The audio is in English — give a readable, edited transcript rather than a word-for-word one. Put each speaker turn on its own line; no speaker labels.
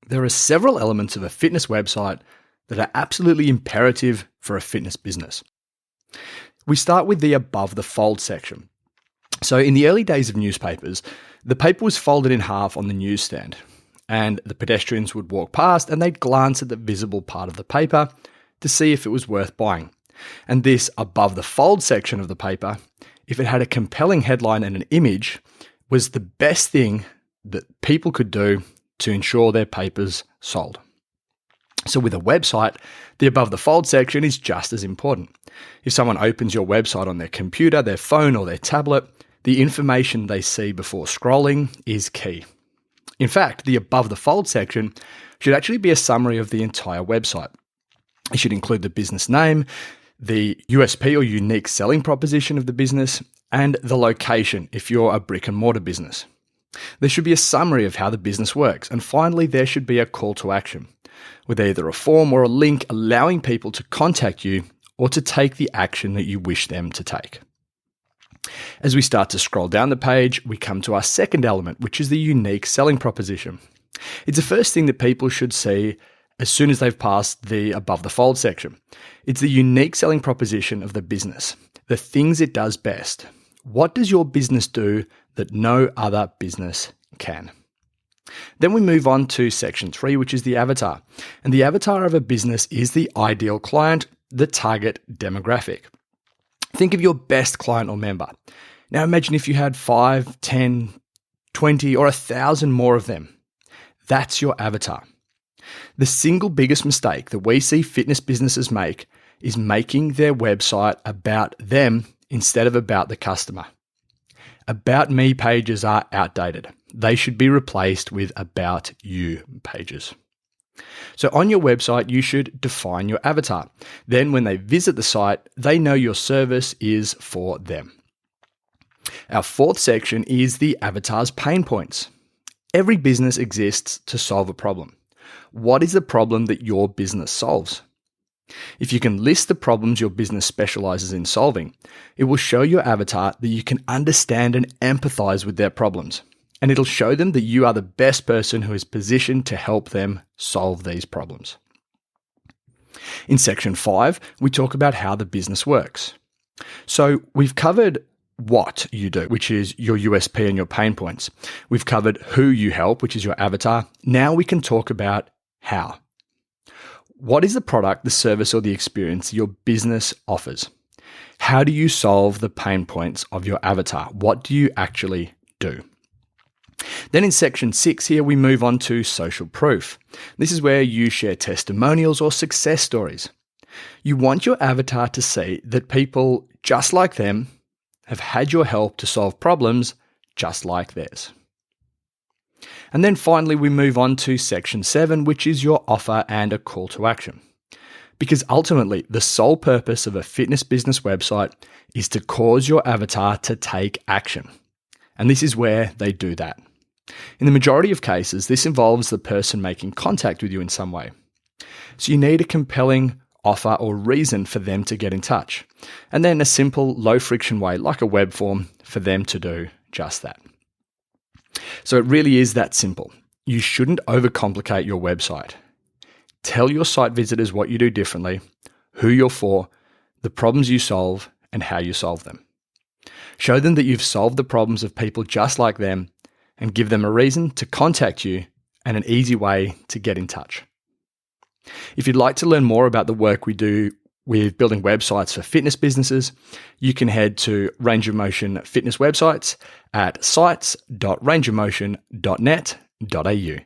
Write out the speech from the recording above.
There are several elements of a fitness website that are absolutely imperative for a fitness business. We start with the above the fold section. So in the early days of newspapers, the paper was folded in half on the newsstand, and the pedestrians would walk past and they'd glance at the visible part of the paper to see if it was worth buying. And this above the fold section of the paper, if it had a compelling headline and an image, was the best thing that people could do to ensure their papers sold. So with a website, the above the fold section is just as important. If someone opens your website on their computer, their phone, or their tablet, the information they see before scrolling is key. In fact, the above the fold section should actually be a summary of the entire website. It should include the business name, the USP or unique selling proposition of the business, and the location if you're a brick and mortar business. There should be a summary of how the business works, and finally there should be a call to action, with either a form or a link allowing people to contact you or to take the action that you wish them to take. As we start to scroll down the page, we come to our second element, which is the unique selling proposition. It's the first thing that people should see as soon as they've passed the above the fold section. It's the unique selling proposition of the business, the things it does best. What does your business do that no other business can? Then we move on to section 3, which is the avatar. And the avatar of a business is the ideal client, the target demographic. Think of your best client or member. Now imagine if you had 5, 10, 20, or 1,000 more of them. That's your avatar. The single biggest mistake that we see fitness businesses make is making their website about them instead of about the customer. About me pages are outdated. They should be replaced with about you pages. So on your website, you should define your avatar. Then when they visit the site, they know your service is for them. Our fourth section is the avatar's pain points. Every business exists to solve a problem. What is the problem that your business solves? If you can list the problems your business specializes in solving, it will show your avatar that you can understand and empathize with their problems. And it'll show them that you are the best person who is positioned to help them solve these problems. In section 5, we talk about how the business works. So we've covered what you do, which is your USP and your pain points. We've covered who you help, which is your avatar. Now we can talk about how. What is the product, the service, or the experience your business offers? How do you solve the pain points of your avatar? What do you actually do? Then in section 6 here, we move on to social proof. This is where you share testimonials or success stories. You want your avatar to see that people just like them have had your help to solve problems just like theirs. And then finally, we move on to section 7, which is your offer and a call to action. Because ultimately, the sole purpose of a fitness business website is to cause your avatar to take action. And this is where they do that. In the majority of cases, this involves the person making contact with you in some way. So you need a compelling offer or reason for them to get in touch. And then a simple, low-friction way, like a web form, for them to do just that. So it really is that simple. You shouldn't overcomplicate your website. Tell your site visitors what you do differently, who you're for, the problems you solve, and how you solve them. Show them that you've solved the problems of people just like them, and give them a reason to contact you and an easy way to get in touch. If you'd like to learn more about the work we do with building websites for fitness businesses, you can head to Range of Motion Fitness websites at sites.rangeofmotion.net.au.